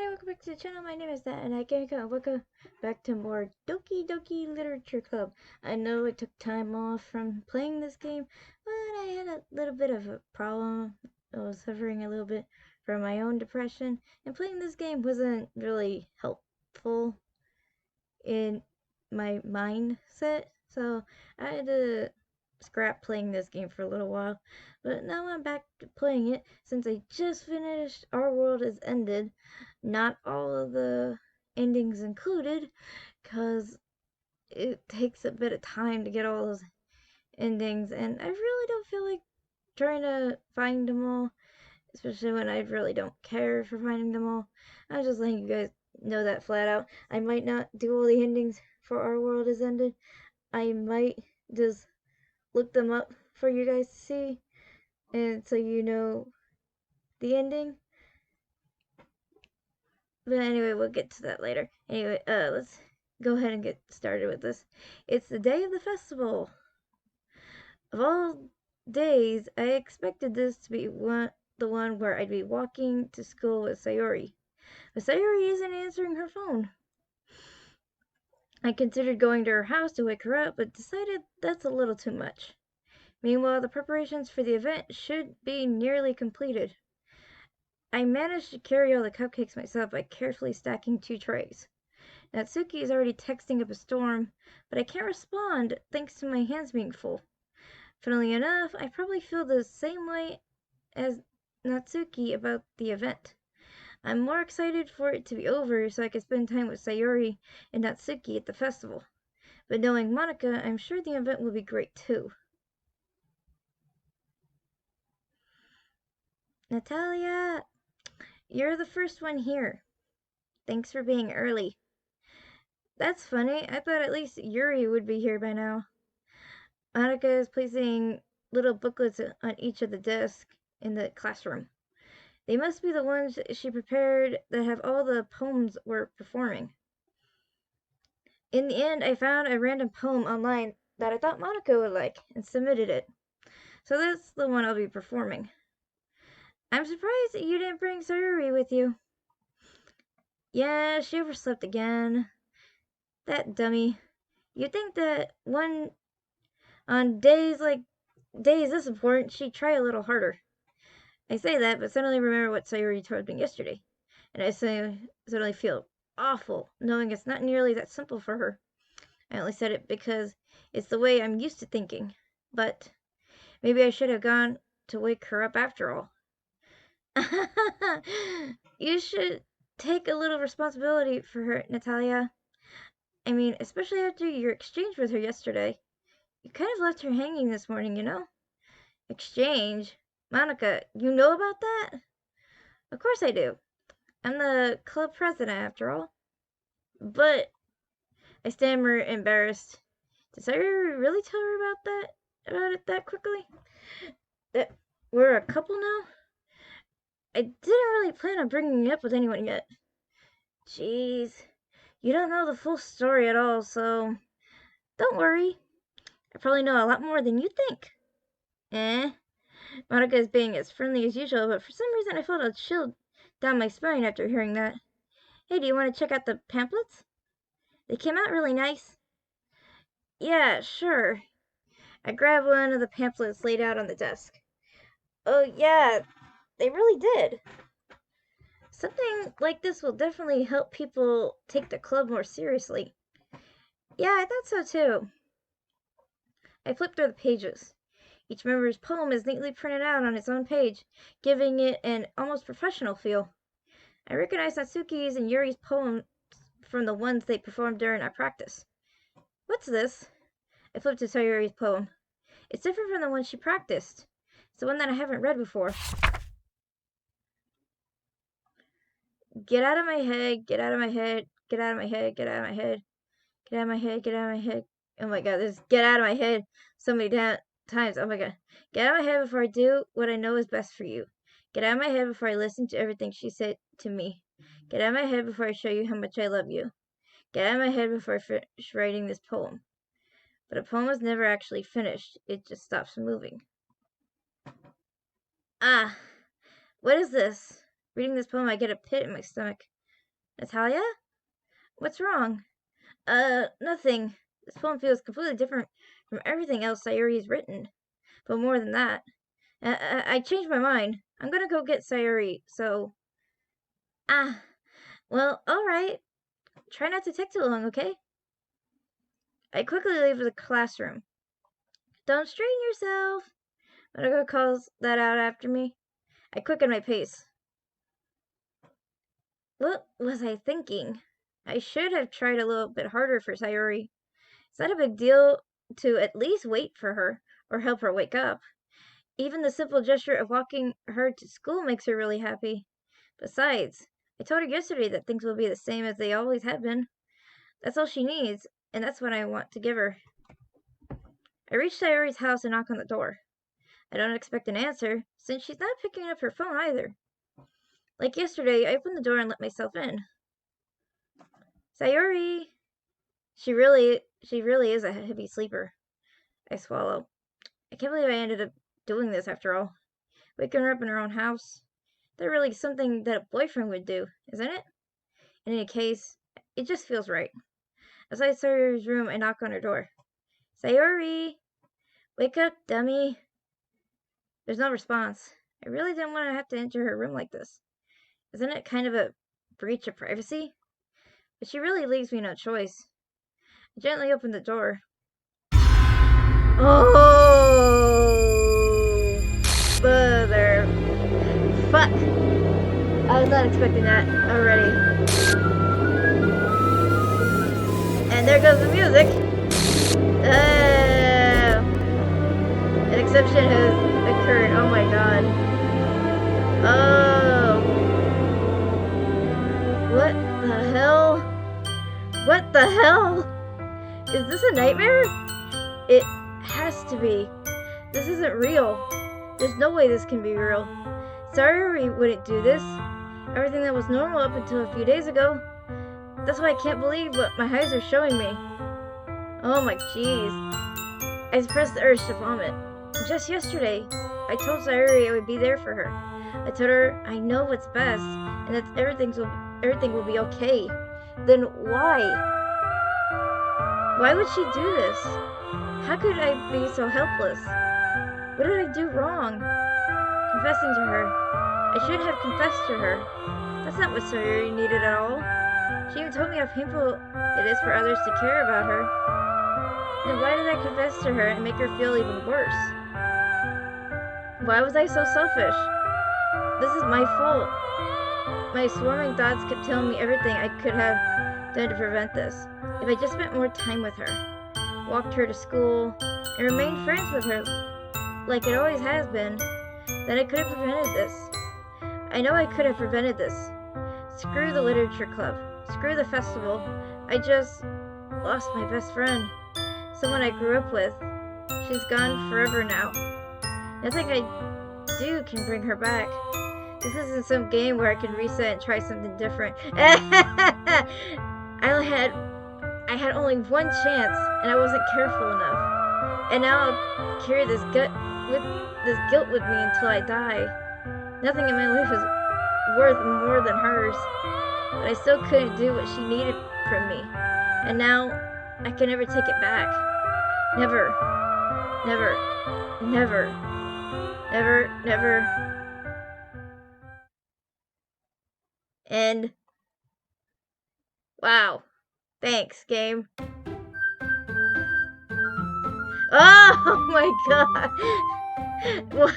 everybody, welcome back to the channel. My name is Nat, and welcome back to more Doki Literature Club. I know it took time off from playing this game, but I had a little bit of a problem. I was suffering a little bit from my own depression, and playing this game wasn't really helpful in my mindset, so I had to scrap playing this game for a little while, but now I'm back to playing it since I just finished Our World Has Ended. Not all of the endings included, because it takes a bit of time to get all those endings, and I really don't feel like trying to find them all, especially when I really don't care for finding them all. I'm just letting you guys know that flat out. I might not do all the endings for Our World Has Ended. I might just look them up for you guys to see, and so you know the ending. But anyway, we'll get to that later. Anyway, let's go ahead and get started with this. It's the day of the festival. Of all days, I expected this to be the one where I'd be walking to school with Sayori. But Sayori isn't answering her phone. I considered going to her house to wake her up, but decided that's a little too much. Meanwhile, the preparations for the event should be nearly completed. I managed to carry all the cupcakes myself by carefully stacking 2 trays. Natsuki is already texting up a storm, but I can't respond thanks to my hands being full. Funnily enough, I probably feel the same way as Natsuki about the event. I'm more excited for it to be over so I can spend time with Sayori and Natsuki at the festival. But knowing Monika, I'm sure the event will be great too. Natalia, you're the first one here. Thanks for being early. That's funny. I thought at least Yuri would be here by now. Monika is placing little booklets on each of the desks in the classroom. They must be the ones she prepared that have all the poems we're performing. In the end, I found a random poem online that I thought Monika would like and submitted it. So that's the one I'll be performing. I'm surprised that you didn't bring Sayori with you. Yeah, she overslept again. That dummy. You'd think that on days this important, she'd try a little harder. I say that, but suddenly remember what Sayori told me yesterday, and I suddenly feel awful, knowing it's not nearly that simple for her. I only said it because it's the way I'm used to thinking, but maybe I should have gone to wake her up after all. You should take a little responsibility for her, Natalia. I mean, especially after your exchange with her yesterday. You kind of left her hanging this morning, you know? Exchange? Monika, you know about that? Of course I do. I'm the club president, after all. But, I stammer, embarrassed. Did Sayori really tell her about it that quickly? That we're a couple now? I didn't really plan on bringing it up with anyone yet. Jeez. You don't know the full story at all, so don't worry. I probably know a lot more than you think. Monika is being as friendly as usual, but for some reason I felt a chill down my spine after hearing that. Hey, do you want to check out the pamphlets? They came out really nice. Yeah, sure. I grabbed one of the pamphlets laid out on the desk. Oh, yeah, they really did. Something like this will definitely help people take the club more seriously. Yeah, I thought so too. I flipped through the pages. Each member's poem is neatly printed out on its own page, giving it an almost professional feel. I recognized Natsuki's and Yuri's poems from the ones they performed during our practice. What's this? I flipped to Sayori's poem. It's different from the one she practiced. It's the one that I haven't read before. Get out of my head, get out of my head, get out of my head, get out of my head, get out of my head, get out of my head. Oh my god, this get out of my head so many times. Oh my god. Get out of my head before I do what I know is best for you. Get out of my head before I listen to everything she said to me. Get out of my head before I show you how much I love you. Get out of my head before I finish writing this poem. But a poem is never actually finished. It just stops moving. Ah, what is this? Reading this poem, I get a pit in my stomach. Natalia? What's wrong? Nothing. This poem feels completely different from everything else Sayori's written. But more than that, I changed my mind. I'm gonna go get Sayori, so... Ah, well, alright. Try not to take too long, okay? I quickly leave the classroom. Don't strain yourself. Monaco calls that out after me. I quicken my pace. What was I thinking? I should have tried a little bit harder for Sayori. It's not a big deal to at least wait for her or help her wake up. Even the simple gesture of walking her to school makes her really happy. Besides, I told her yesterday that things will be the same as they always have been. That's all she needs, and that's what I want to give her. I reach Sayori's house and knock on the door. I don't expect an answer, since she's not picking up her phone either. Like yesterday, I opened the door and let myself in. Sayori! She really is a heavy sleeper. I swallow. I can't believe I ended up doing this after all. Waking her up in her own house. That's really something that a boyfriend would do, isn't it? In any case, it just feels right. Outside Sayori's room, I knock on her door. Sayori! Wake up, dummy! There's no response. I really didn't want to have to enter her room like this. Isn't it kind of a breach of privacy? But she really leaves me no choice. I gently open the door. Oh! Mother... Fuck! I was not expecting that already. And there goes the music! An exception has occurred. Oh my god. Oh. What the hell? What the hell? Is this a nightmare? It has to be. This isn't real. There's no way this can be real. Sayori wouldn't do this. Everything that was normal up until a few days ago. That's why I can't believe what my eyes are showing me. Oh my jeez. I suppressed the urge to vomit. Just yesterday, I told Sayori I would be there for her. I told her I know what's best and that everything will be okay. Then why? Why would she do this? How could I be so helpless? What did I do wrong? Confessing to her. I should have confessed to her. That's not what Sayori needed at all. She even told me how painful it is for others to care about her. Then why did I confess to her and make her feel even worse? Why was I so selfish? This is my fault. My swarming thoughts kept telling me everything I could have done to prevent this. If I just spent more time with her, walked her to school, and remained friends with her like it always has been, then I could have prevented this. I know I could have prevented this. Screw the literature club. Screw the festival. I just lost my best friend. Someone I grew up with. She's gone forever now. Nothing I do can bring her back. This isn't some game where I can reset and try something different. I had only one chance, and I wasn't careful enough. And now I'll carry this guilt with me until I die. Nothing in my life is worth more than hers. But I still couldn't do what she needed from me. And now I can never take it back. Never. Never. Never. Never. Never. And wow. Thanks, game. Oh my god. Wow.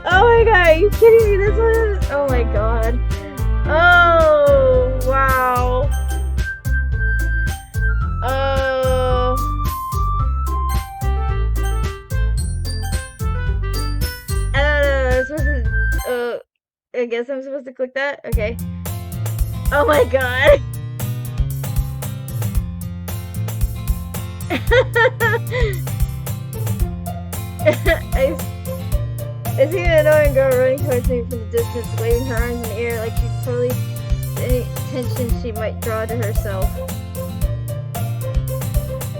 Oh my god, are you kidding me? This one is... Oh my god. Oh, wow. Oh. I don't know, I'm supposed to... I guess I'm supposed to click that? Okay. Oh my god. I see an annoying girl running towards me from the distance, waving her arms in the air like she's totally any attention she might draw to herself.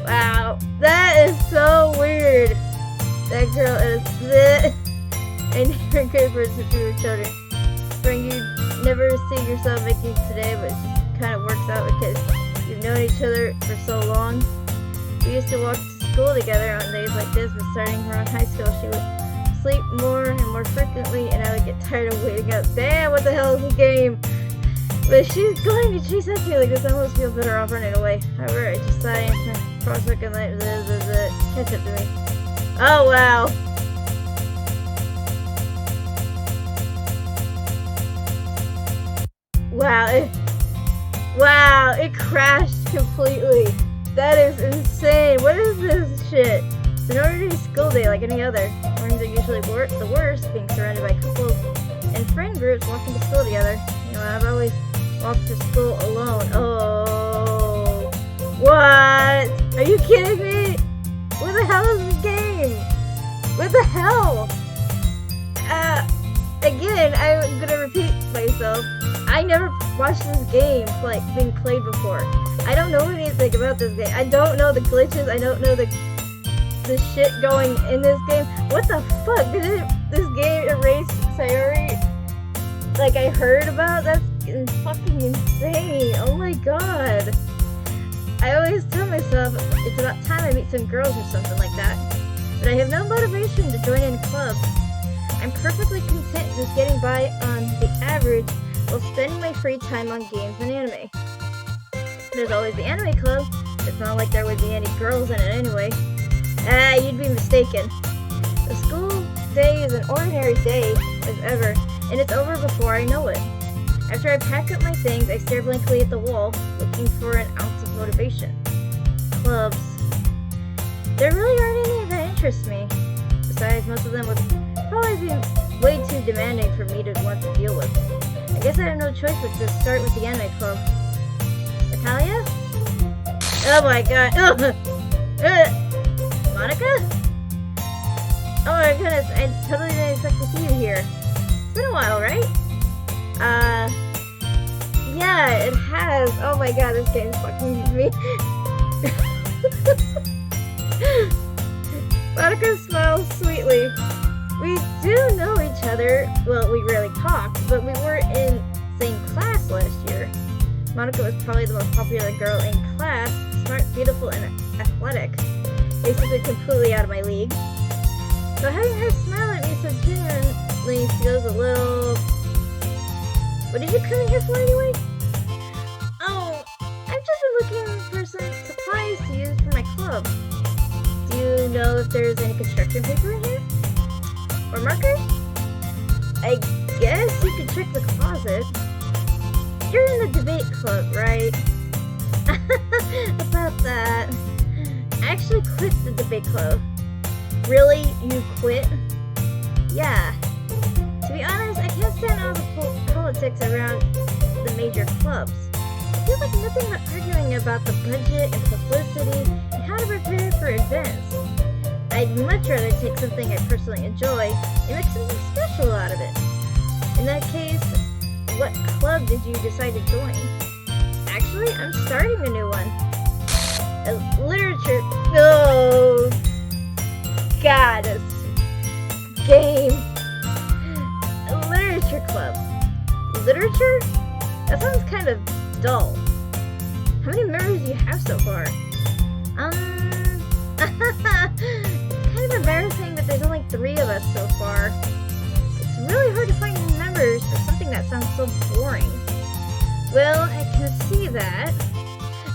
Wow, that is so weird. That girl is and you're good for your children. Friend, you never see yourself making today, but it just kind of works out because you've known each other for so long. We used to walk to school together on days like this, but starting around high school, she would sleep more and more frequently, and I would get tired of waiting up. Damn, what the hell is this game? But if she's going to chase after me like this, I almost feel better off running away. However, I just sigh and cross-look and let catch up to me. Oh, wow. Wow, it crashed completely. That is insane. What is this shit? It's an ordinary school day like any other. Mornings are usually the worst, being surrounded by couples and friend groups walking to school together. You know, I've always walked to school alone. Oh, what? Are you kidding me? What the hell is this game? What the hell? Again, I'm gonna repeat myself. I never watched this game being played before. I don't know anything about this game. I don't know the glitches. I don't know the shit going in this game. What the fuck? Did this game erase Sayori? Like I heard about? That's fucking insane. Oh my god. I always tell myself it's about time I meet some girls or something like that. But I have no motivation to join any club. I'm perfectly content just getting by on the average while spending my free time on games and anime. There's always the anime club. It's not like there would be any girls in it anyway. You'd be mistaken. The school day is an ordinary day as ever, and it's over before I know it. After I pack up my things, I stare blankly at the wall, looking for an ounce of motivation. Clubs. There really aren't any that interest me. Besides, most of them would probably be way too demanding for me to want to deal with. I guess I have no choice but to start with the anime club. Natalia? Oh my god. Monica? Oh my goodness, I totally didn't expect to see you here. It's been a while, right? Yeah, it has. Oh my god, this game's fucking me. Monica smiles sweetly. We do know each other. Well, we rarely talk, but we were in the same class last year. Monica was probably the most popular girl in class, smart, beautiful, and athletic. Basically completely out of my league. So having her smile at me so genuinely feels a little... What did you come in here for anyway? Oh, I've just been looking for some supplies to use for my club. Do you know if there's any construction paper in here? Or markers? I guess you could check the closet. You're in the debate club, right? About that. I actually quit the debate club. Really? You quit? Yeah. To be honest, I can't stand all the politics around the major clubs. I feel like nothing but arguing about the budget and publicity and how to prepare for events. I'd much rather take something I personally enjoy and make something special out of it. In that case, what club did you decide to join? Actually, I'm starting a new one. A literature... Oh, God, this game. A literature club. Literature? That sounds kind of dull. How many members do you have so far? It's kind of embarrassing that there's only 3 of us so far. It's really hard to find members for something that sounds so boring. Well, I can see that,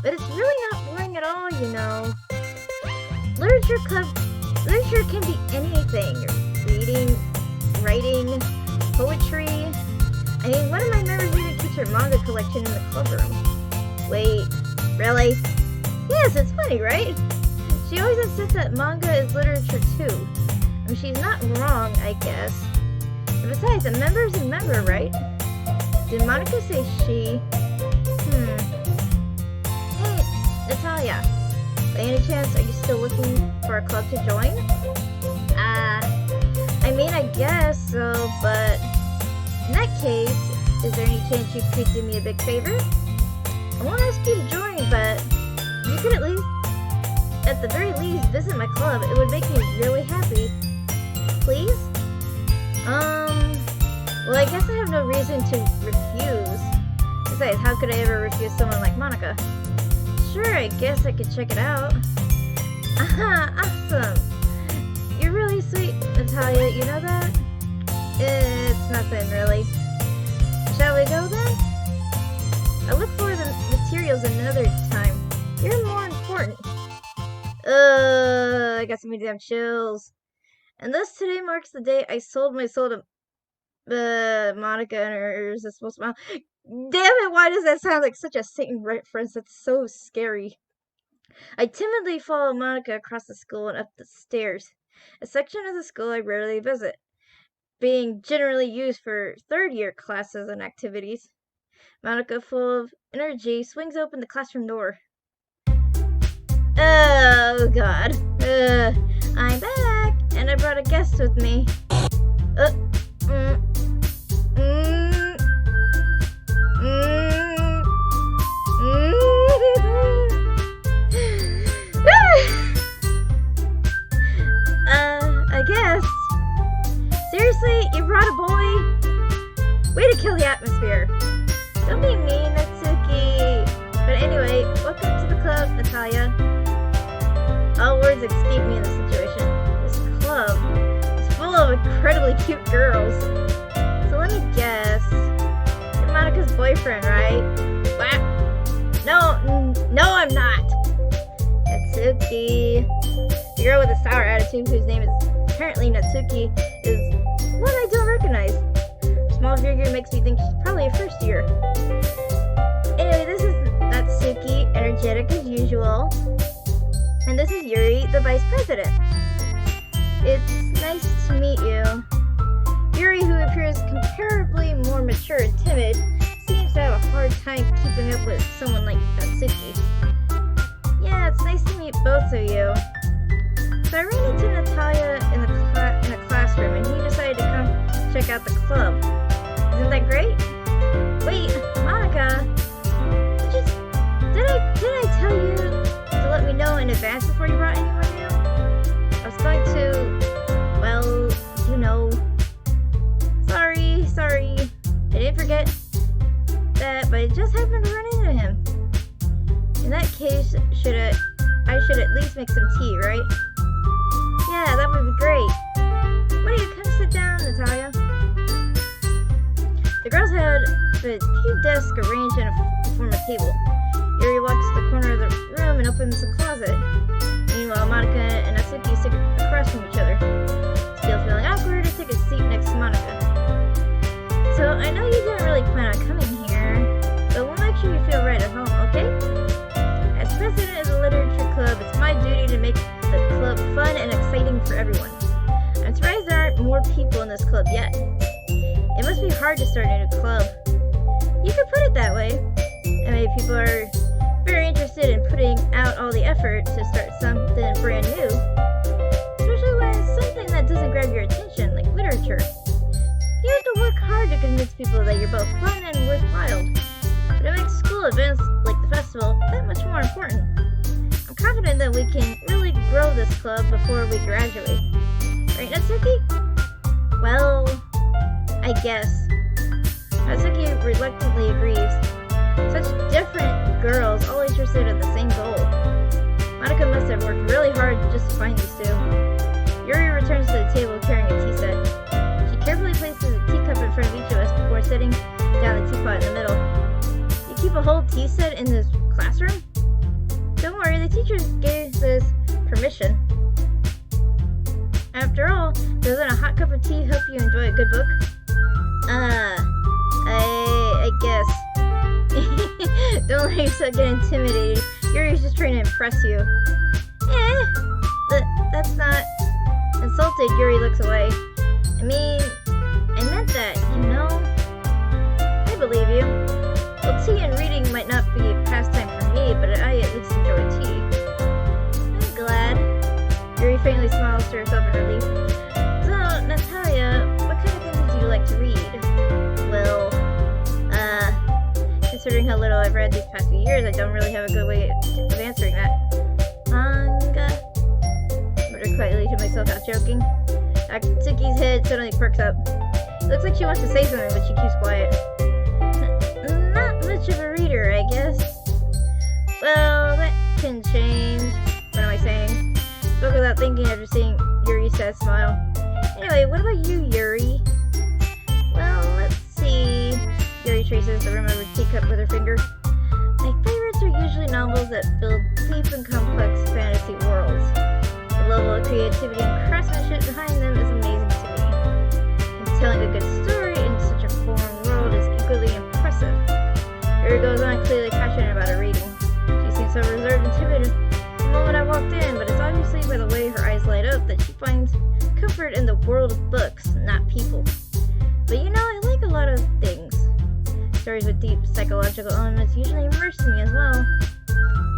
but it's really not boring at all, you know. Literature can be anything. Reading, writing, poetry. I mean, one of my members even keeps her manga collection in the club room. Wait, really? Yes, it's funny, right? She always insists that manga is literature too. I mean, she's not wrong, I guess. And besides, a member's a member, right? Did Monica say she? Hey, Natalia. By any chance, are you still looking for a club to join? I mean, I guess so, but in that case, is there any chance you could do me a big favor? I won't ask you to join, but you could at the very least, visit my club. It would make me really happy. Please? Well, I guess I have no reason to refuse. Besides, how could I ever refuse someone like Monica? Sure, I guess I could check it out. Aha, awesome! You're really sweet, Natalia, you know that? It's nothing, really. Shall we go then? I'll look for the materials another time. You're more important. I got some damn chills. And thus today marks the day I sold my soul to Monica and her irresistible smile. Damn it, why does that sound like such a Satan reference? That's so scary. I timidly follow Monica across the school and up the stairs, a section of the school I rarely visit, being generally used for third-year classes and activities. Monica, full of energy, swings open the classroom door. Oh, God. I'm back, and I brought a guest with me. I guess. Seriously, you brought a boy? Way to kill the atmosphere. Don't be mean, Natsuki. But anyway, welcome to the club, Natalia. All words escape me in this situation. This club is full of incredibly cute girls. So let me guess. You're Monica's boyfriend, right? What? No, I'm not. Natsuki. The girl with a sour attitude, whose name is apparently Natsuki, is one I don't recognize. Her small figure makes me think she's probably a first year. Anyway, this is Natsuki, energetic as usual. And this is Yuri, the vice president. It's nice to meet you. Yuri, who appears comparably more mature and timid, seems to have a hard time keeping up with someone like Natsuki. Yeah, it's nice to meet both of you. So I ran into Natalia in a classroom, and he decided to come check out the club. Isn't that great? Wait, Monica, did I tell you to let me know in advance before you brought anyone new? I was going to, well, you know. Sorry. I didn't forget that, but I just happened to run into him. In that case, I should at least make some tea, right? Yeah, that would be great. Why don't you come sit down, Natalia? The girls had a few desks arranged to form a table. Yuri walks to the corner of the room and opens the closet. Meanwhile, Monica and Natsuki sit across from each other. Still feeling awkward, I take a seat next to Monica. So, I know you didn't really plan on coming here, but we'll make sure you feel right at home, okay? As president of the literature club, it's my duty to make the club fun and exciting for everyone. I'm surprised there aren't more people in this club yet. It must be hard to start a new club. You could put it that way. I mean, people are very interested in putting out all the effort to start something brand new, especially when it's something that doesn't grab your attention, like literature. You have to work hard to convince people that you're both fun and worthwhile, but it makes school events like the festival that much more important. I'm confident that we can really grow this club before we graduate. Right, Natsuki? Well, I guess. Natsuki reluctantly agrees. Such different girls, all interested in the same goal. Monica must have worked really hard just to find these two. Yuri returns to the table carrying a tea set. She carefully places a teacup in front of each of us before setting down the teapot in the middle. You keep a whole tea set in this classroom? Don't worry, the teachers gave us permission. After all, doesn't a hot cup of tea help you enjoy a good book? I guess. Don't let yourself get intimidated. Yuri's just trying to impress you. That's not... Insulted, Yuri looks away. I mean, I meant that, you know? I believe you. Well, tea and reading might not be a pastime for me, but I at least enjoy tea. I'm glad. Yuri faintly smiles to herself in relief. So, Natalia, what kind of things do you like to read? Well, considering how little I've read these past few years, I don't really have a good way of answering that. Manga? I muttered quietly to myself, half joking. Natsuki's head suddenly perks up. Looks like she wants to say something, but she keeps quiet. Not much of a reader, I guess. Well, that can change. What am I saying? Spoke without thinking after seeing Yuri's sad smile. Anyway, what about you, Yuri? Well, let's see. Yuri traces the rim of her teacup with her finger. My favorites are usually novels that build deep and complex fantasy worlds. The level of creativity and craftsmanship behind them is amazing to me. And telling a good story in such a foreign world is equally impressive. Yuri goes on, clearly passionate about her reading. She seems so reserved and timid the moment I walked in, but it's obviously by the way her eyes light up that she finds comfort in the world of books, not people. But you know, I like a lot of things. Stories with deep psychological elements usually immerse me as well.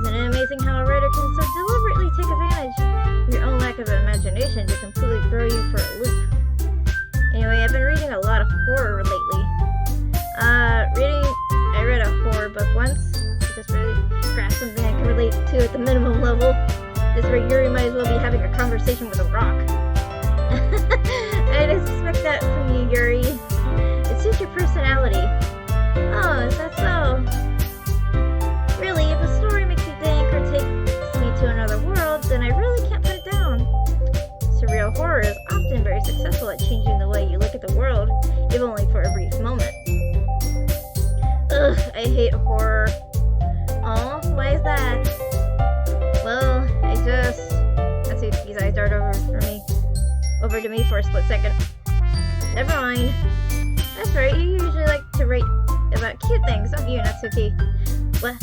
Isn't it amazing how a writer can so deliberately take advantage of your own lack of imagination to completely throw you for a loop? Anyway, I've been reading a lot of horror lately. I read a horror book once. I just really grasped something I can relate to at the minimum level. This way Yuri might as well be having a conversation with a rock. I didn't expect that from you, Yuri. It suits your personality. Oh, is that so? Really, if a story makes me think or takes me to another world, then I really can't put it down. Surreal horror is often very successful at changing the way you look at the world, if only for a brief moment. Ugh, I hate horror. Aw, why is that? Well, Let's see if these eyes dart over to me for a split second. Never mind. That's right, you usually like to write about cute things, don't you, Natsuki? What?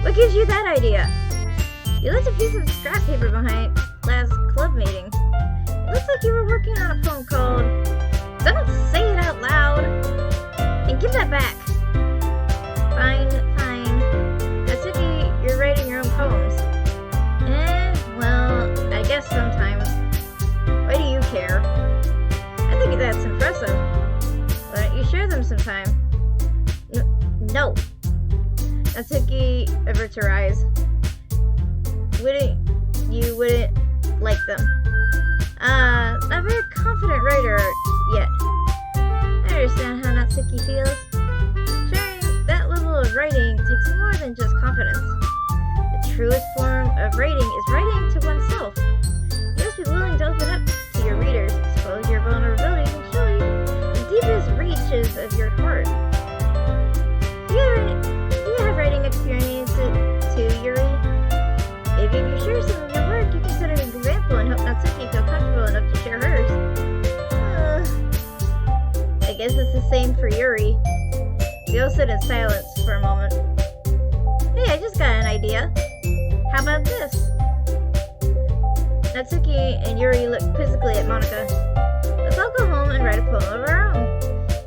What gives you that idea? You left a piece of scrap paper behind last club meeting. It looks like you were working on a poem called Don't Say It Out Loud! And give that back! Fine. Natsuki, you're writing your own poems. Well, I guess sometimes. Why do you care? I think that's impressive. Why don't you share them sometime? No. Natsuki averts her eyes. Wouldn't like them. Not a very confident writer yet. I understand how Natsuki feels. Sharing that level of writing takes more than just confidence. The truest form of writing is writing to oneself. You must be willing to open up to your readers, expose your vulnerabilities, and show you the deepest reaches of your heart. Do you have writing experience too, Yuri? Maybe if you share some of your work, you can set an example and help Natsuki feel comfortable enough to share hers. I guess it's the same for Yuri. We all sit in silence for a moment. Hey, I just got an idea. How about this? Natsuki and Yuri look quizzically at Monika. Let's all go home and write a poem of our own.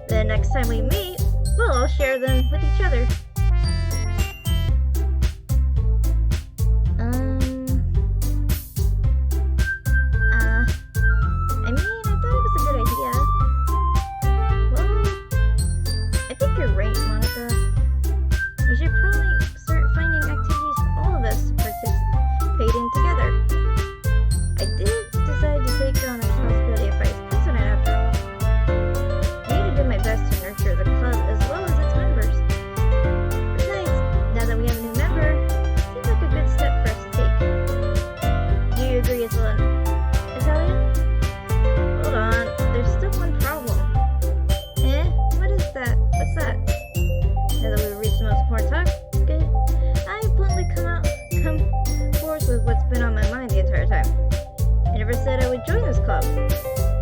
The next time we meet, we'll all share them with each other. I thought it was a good idea. Well, I think you're right, Monika. We should probably start finding activities for all of us to participate in together. I did decide to take on the responsibility of vice president after all. I need to do my best to nurture the club as well as its members. Besides, now that we have a new member, it seems like a good step for us to take. Do you agree as well, Natalia? Hold on, there's still one problem. What is that? What's that? Now that we've reached the most important topic, I bluntly come forth with what's been on my mind the entire time. I never said I would join this club.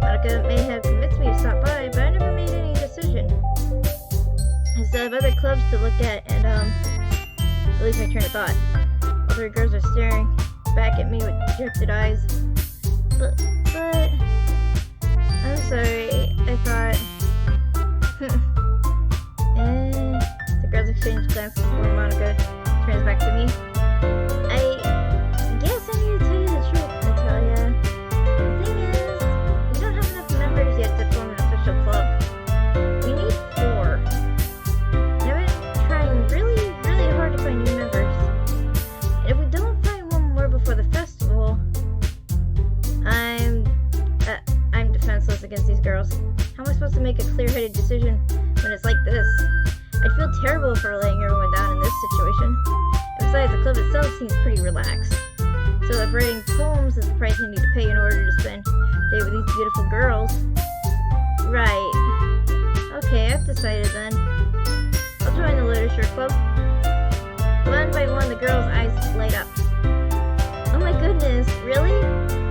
Monika may have convinced me to stop by, but I never made any decision. I still have other clubs to look at, and at least my train of thought. All three girls are staring back at me with dejected eyes. But I'm sorry, I thought... The girls exchange glances before Monika turns back to me. I guess I need to tell you the truth, Natalia. The thing is, we don't have enough members yet to form an official club. We need 4. And I've been trying really, really hard to find new members. And if we don't find one more before the festival, I'm defenseless against these girls. How am I supposed to make a clear-headed decision when it's like this? I'd feel terrible for letting everyone down in this situation. And besides, the club itself seems pretty relaxed. So if writing poems is the price you need to pay in order to spend a day with these beautiful girls... Right. Okay, I've decided then. I'll join the literature club. One by one, the girls' eyes light up. Oh my goodness, really?